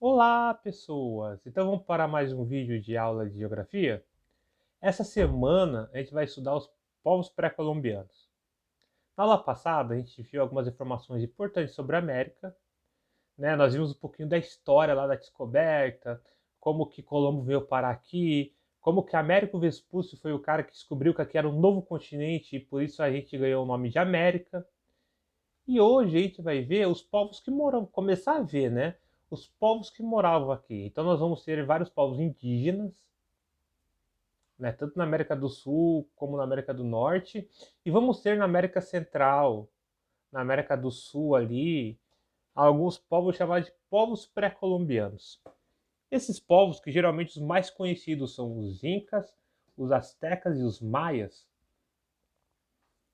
Olá, pessoas! Então vamos para mais um vídeo de aula de geografia? Essa semana a gente vai estudar os povos pré-colombianos. Na aula passada a gente viu algumas informações importantes sobre a América, né? Nós vimos um pouquinho da história lá da descoberta, como que Colombo veio parar aqui, como que Américo Vespúcio foi o cara que descobriu que aqui era um novo continente e por isso a gente ganhou o nome de América. E hoje a gente vai ver os povos que moram, começar a ver, né? Os povos que moravam aqui. Então nós vamos ter vários povos indígenas, né? Tanto na América do Sul como na América do Norte. E vamos ter na América Central, na América do Sul ali, alguns povos chamados de povos pré-colombianos. Esses povos, que geralmente os mais conhecidos são os Incas, os Astecas e os Maias,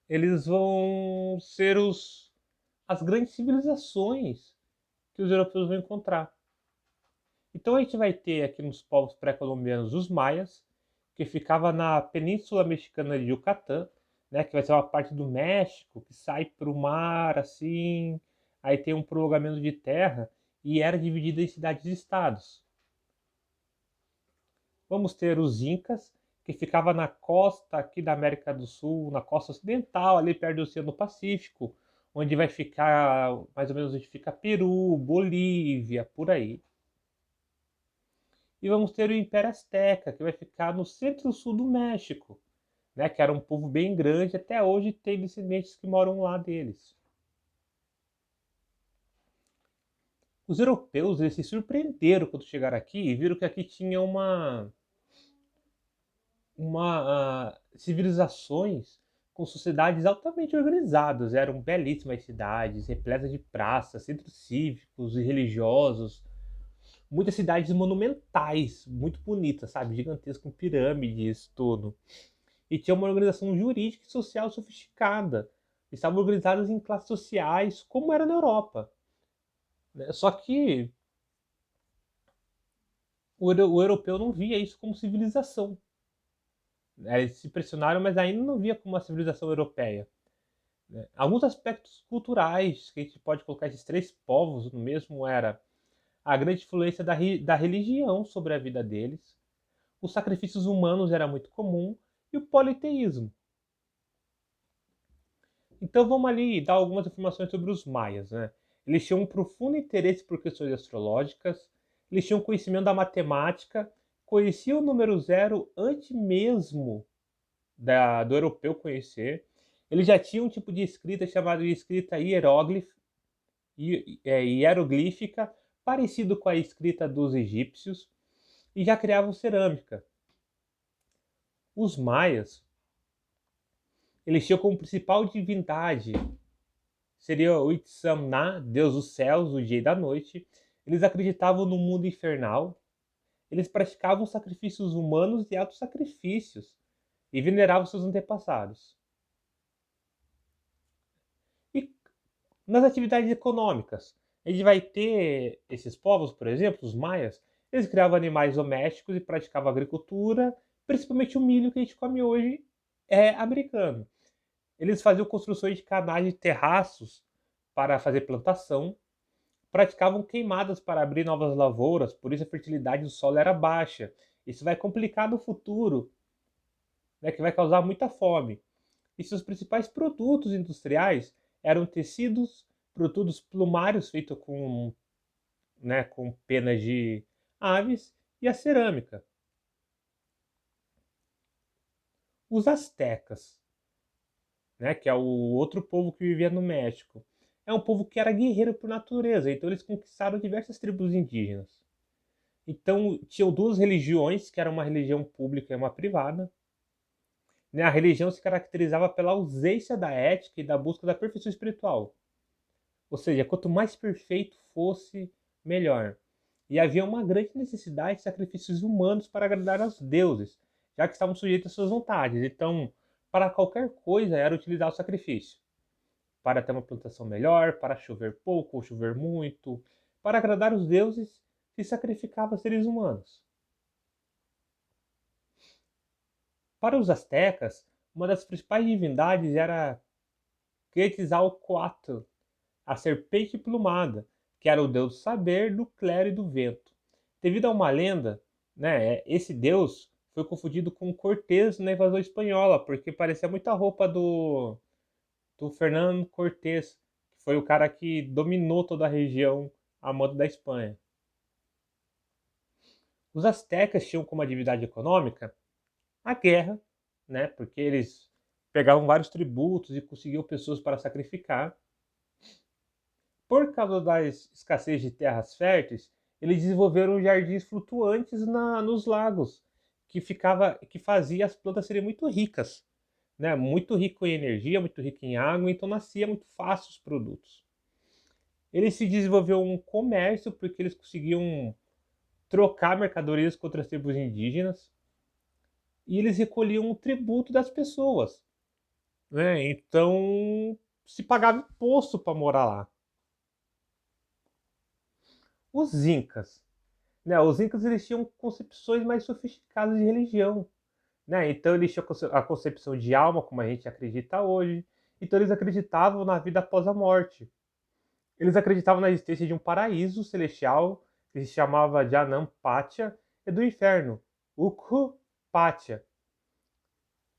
eles vão ser as grandes civilizações que os europeus vão encontrar. Então a gente vai ter aqui nos povos pré-colombianos os maias, que ficava na península mexicana de Yucatán, né, que vai ser uma parte do México que sai para o mar assim, aí tem um prolongamento de terra e era dividida em cidades e estados. Vamos ter os incas, que ficava na costa aqui da América do Sul, na costa ocidental, ali perto do Oceano Pacífico, onde vai ficar mais ou menos onde fica Peru, Bolívia, por aí. E vamos ter o Império Azteca, que vai ficar no centro-sul do México, né, que era um povo bem grande, até hoje tem descendentes que moram lá deles. Os europeus eles se surpreenderam quando chegaram aqui e viram que aqui tinha civilizações com sociedades altamente organizadas. Eram belíssimas cidades, repletas de praças, centros cívicos e religiosos, muitas cidades monumentais, muito bonitas, sabe? Gigantescas, com pirâmides, tudo. E tinha uma organização jurídica e social sofisticada. Estavam organizadas em classes sociais, como era na Europa. Né? Só que o europeu não via isso como civilização. Eles se impressionaram, mas ainda não via como uma civilização europeia. Né? Alguns aspectos culturais que a gente pode colocar esses três povos no mesmo era a grande influência da religião sobre a vida deles, os sacrifícios humanos era muito comum e o politeísmo. Então vamos ali dar algumas informações sobre os maias. Né? Eles tinham um profundo interesse por questões astrológicas, eles tinham conhecimento da matemática, conheciam o número zero antes mesmo do europeu conhecer. Eles já tinham um tipo de escrita chamada de escrita hieroglífica, parecido com a escrita dos egípcios, e já criavam cerâmica. Os maias, eles tinham como principal divindade seria o Itzamna, deus dos céus, do dia e da noite. Eles acreditavam no mundo infernal. Eles praticavam sacrifícios humanos e autossacrifícios e veneravam seus antepassados. E nas atividades econômicas, a gente vai ter esses povos, por exemplo, os maias, eles criavam animais domésticos e praticavam agricultura, principalmente o milho que a gente come hoje é americano. Eles faziam construções de canais e terraços para fazer plantação, praticavam queimadas para abrir novas lavouras, por isso a fertilidade do solo era baixa. Isso vai complicar no futuro, né, que vai causar muita fome. E seus principais produtos industriais eram tecidos, produtos plumários feitos com penas de aves e a cerâmica. Os astecas, né, que é o outro povo que vivia no México, é um povo que era guerreiro por natureza, então eles conquistaram diversas tribos indígenas. Então tinham duas religiões, que era uma religião pública e uma privada. Né, a religião se caracterizava pela ausência da ética e da busca da perfeição espiritual. Ou seja, quanto mais perfeito fosse, melhor. E havia uma grande necessidade de sacrifícios humanos para agradar aos deuses, já que estavam sujeitos às suas vontades. Então, para qualquer coisa era utilizar o sacrifício. Para ter uma plantação melhor, para chover pouco ou chover muito. Para agradar os deuses, se sacrificava seres humanos. Para os astecas, uma das principais divindades era Quetzalcoatl, a serpente plumada, que era o deus do saber, do clero e do vento. Devido a uma lenda, né, esse deus foi confundido com Cortés na invasão espanhola, porque parecia muito a roupa do Fernando Cortés, que foi o cara que dominou toda a região a mando da Espanha. Os astecas tinham como atividade econômica a guerra, né, porque eles pegavam vários tributos e conseguiam pessoas para sacrificar. Por causa da escassez de terras férteis, eles desenvolveram jardins flutuantes nos lagos, que fazia as plantas serem muito ricas, né? Muito rico em energia, muito rico em água, então nascia muito fácil os produtos. Eles se desenvolveu um comércio porque eles conseguiam trocar mercadorias com outras tribos indígenas e eles recolhiam o tributo das pessoas, né? Então se pagava imposto para morar lá. Os incas, né? Os incas eles tinham concepções mais sofisticadas de religião, né? Então eles tinham a concepção de alma, como a gente acredita hoje. Então eles acreditavam na vida após a morte. Eles acreditavam na existência de um paraíso celestial que se chamava Janam Patia e do inferno, Ukhu Patia.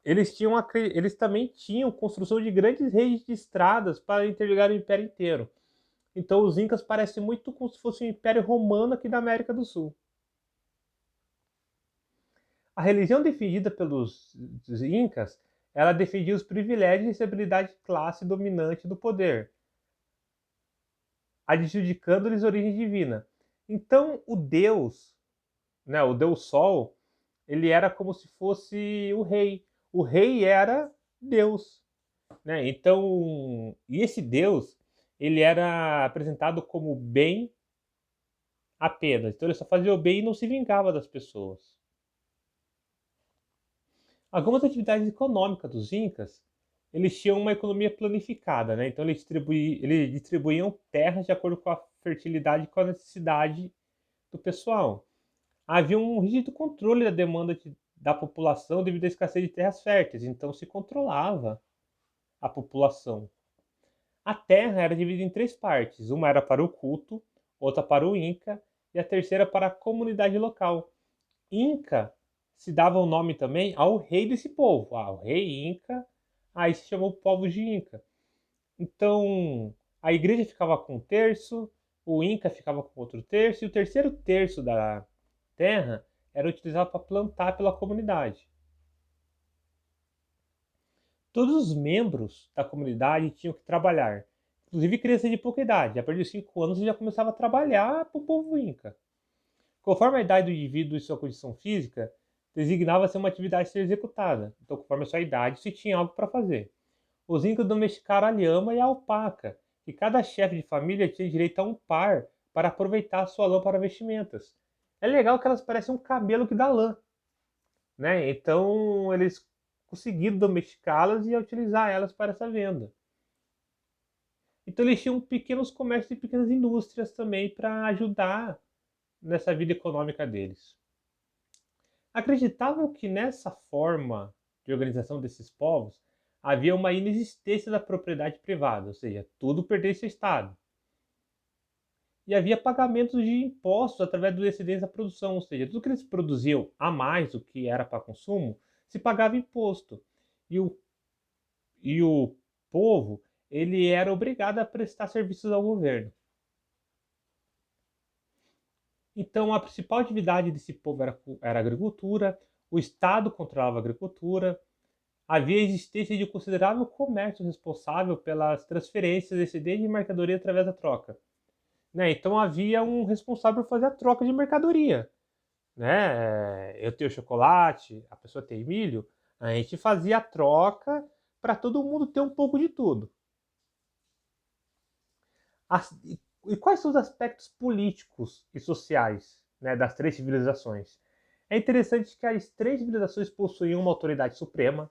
Eles também tinham construção de grandes redes de estradas para interligar o império inteiro. Então os incas parecem muito como se fosse o Império Romano aqui da América do Sul. A religião defendida pelos incas, ela defendia os privilégios e estabilidade de classe dominante do poder, adjudicando-lhes origem divina. Então o Deus, né, o Deus Sol, ele era como se fosse o rei. O rei era Deus, né? Então, e esse Deus, ele era apresentado como bem apenas. Então ele só fazia o bem e não se vingava das pessoas. Algumas atividades econômicas dos incas, eles tinham uma economia planificada, né? Então eles distribuíam terras de acordo com a fertilidade e com a necessidade do pessoal. Havia um rígido controle da demanda da população devido à escassez de terras férteis, então se controlava a população. A terra era dividida em três partes: uma era para o culto, outra para o Inca e a terceira para a comunidade local. Inca se dava o nome também ao rei desse povo. O rei Inca, aí se chamou povo de Inca. Então, a igreja ficava com um terço, o Inca ficava com outro terço, e o terceiro terço da terra era utilizado para plantar pela comunidade. Todos os membros da comunidade tinham que trabalhar, inclusive crianças de pouca idade. A partir de 5 anos, já começava a trabalhar para o povo Inca. Conforme a idade do indivíduo e sua condição física, designava-se uma atividade a ser executada. Então, conforme a sua idade, se tinha algo para fazer. Os incas domesticaram a lhama e a alpaca, e cada chefe de família tinha direito a um par para aproveitar a sua lã para vestimentas. É legal que elas parecem um camelo que dá lã, né? Então, eles conseguiram domesticá-las e utilizar elas para essa venda. Então, eles tinham pequenos comércios e pequenas indústrias também para ajudar nessa vida econômica deles. Acreditavam que nessa forma de organização desses povos havia uma inexistência da propriedade privada, ou seja, tudo pertence ao Estado. E havia pagamentos de impostos através do excedente da produção, ou seja, tudo que eles produziam a mais do que era para consumo, se pagava imposto. E o povo, ele era obrigado a prestar serviços ao governo. Então, a principal atividade desse povo era a agricultura, o Estado controlava a agricultura, havia existência de considerável comércio responsável pelas transferências excedentes de mercadoria através da troca. Né? Então, havia um responsável por fazer a troca de mercadoria. Né? Eu tenho chocolate, a pessoa tem milho, a gente fazia a troca para todo mundo ter um pouco de tudo. E quais são os aspectos políticos e sociais, né, das três civilizações? É interessante que as três civilizações possuíam uma autoridade suprema,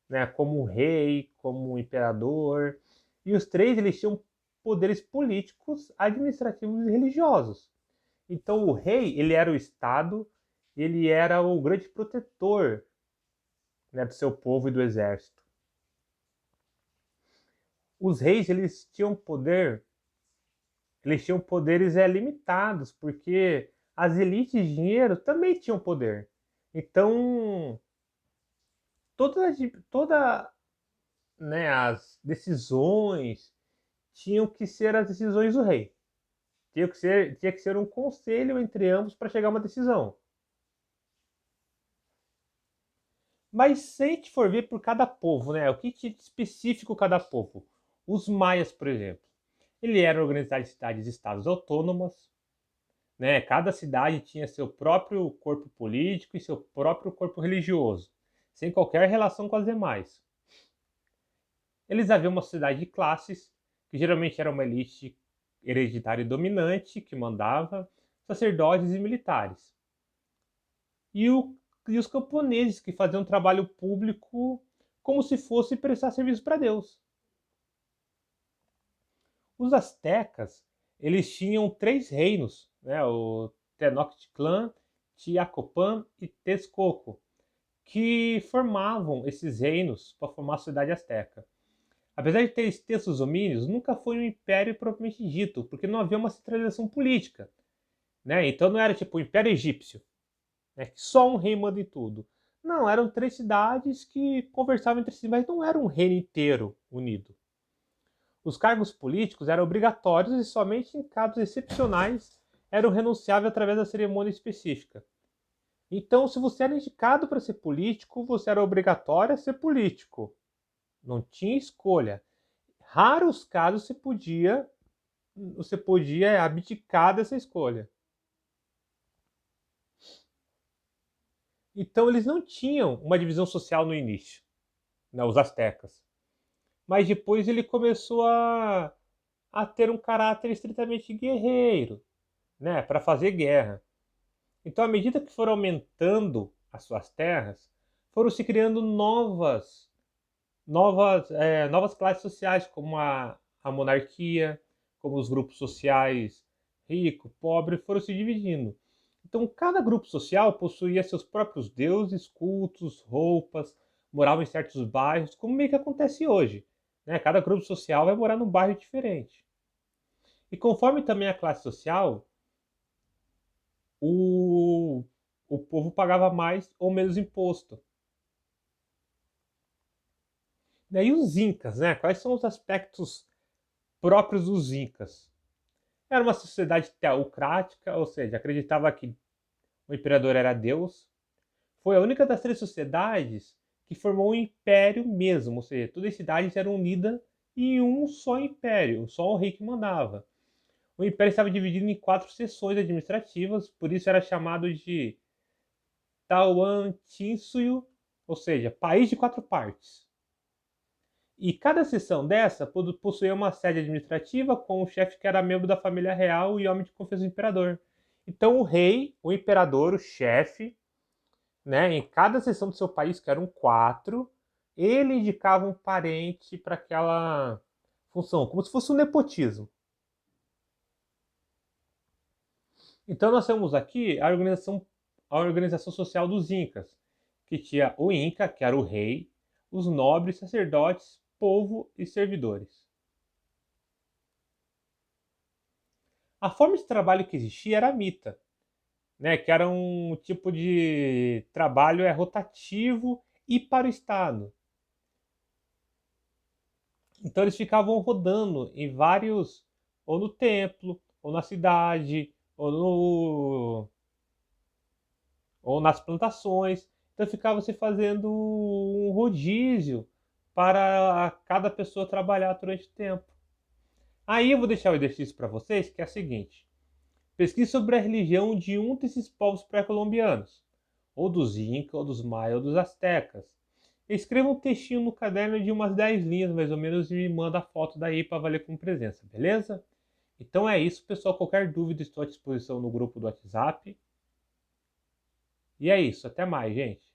né, como o rei, como o imperador, e os três eles tinham poderes políticos, administrativos e religiosos. Então o rei ele era o Estado, ele era o grande protetor, né, do seu povo e do exército. Os reis eles tinham poder Eles tinham poderes limitados, porque as elites de dinheiro também tinham poder. Então, toda, né, as decisões tinham que ser as decisões do rei. Tinha que ser um conselho entre ambos para chegar a uma decisão. Mas se a gente for ver por cada povo, né, o que tinha de específico cada povo? Os maias, por exemplo, ele era organizado em cidades-estados autônomas, né? Cada cidade tinha seu próprio corpo político e seu próprio corpo religioso, sem qualquer relação com as demais. Eles haviam uma sociedade de classes, que geralmente era uma elite hereditária e dominante, que mandava, sacerdotes e militares. E os camponeses, que faziam um trabalho público como se fosse prestar serviço para Deus. Os astecas, eles tinham 3 reinos, né? O Tenochtitlan, Tlacopan e Texcoco, que formavam esses reinos para formar a sociedade asteca. Apesar de ter extensos domínios, nunca foi um império propriamente dito, porque não havia uma centralização política, né? Então não era tipo o Império Egípcio, né? Que só um rei manda em tudo. Não, eram 3 cidades que conversavam entre si, mas não era um reino inteiro unido. Os cargos políticos eram obrigatórios e somente em casos excepcionais eram renunciáveis através da cerimônia específica. Então, se você era indicado para ser político, você era obrigatório a ser político. Não tinha escolha. Raros casos você podia abdicar dessa escolha. Então, eles não tinham uma divisão social no início, né, os astecas. Mas depois ele começou a ter um caráter estritamente guerreiro, né, para fazer guerra. Então, à medida que foram aumentando as suas terras, foram se criando novas classes sociais, como a monarquia, como os grupos sociais rico, pobre, foram se dividindo. Então, cada grupo social possuía seus próprios deuses, cultos, roupas, morava em certos bairros, como meio que acontece hoje, né? Cada grupo social vai morar num bairro diferente. E conforme também a classe social, o, o povo pagava mais ou menos imposto. E os incas, né? Quais são os aspectos próprios dos incas? Era uma sociedade teocrática, ou seja, acreditava que o imperador era Deus. Foi a única das 3 sociedades que formou um império mesmo, ou seja, todas as cidades eram unidas em um só império, só um rei que mandava. O império estava dividido em 4 seções administrativas, por isso era chamado de Tawantinsuyo, ou seja, país de 4 partes. E cada seção dessa possuía uma sede administrativa com o chefe que era membro da família real e homem de confiança do imperador. Então o rei, o imperador, o chefe, né, em cada seção do seu país, que eram 4, ele indicava um parente para aquela função, como se fosse um nepotismo. Então nós temos aqui a organização social dos incas, que tinha o inca, que era o rei, os nobres, sacerdotes, povo e servidores. A forma de trabalho que existia era a mita, né, que era um tipo de trabalho rotativo e para o Estado. Então eles ficavam rodando em vários, ou no templo, ou na cidade, ou nas plantações. Então ficava se fazendo um rodízio para cada pessoa trabalhar durante o tempo. Aí eu vou deixar o exercício para vocês, que é o seguinte: pesquise sobre a religião de um desses povos pré-colombianos, ou dos Incas, ou dos Maias, ou dos Astecas. Escreva um textinho no caderno de umas 10 linhas, mais ou menos, e me manda a foto daí para valer como presença, beleza? Então é isso, pessoal. Qualquer dúvida, estou à disposição no grupo do WhatsApp. E é isso. Até mais, gente.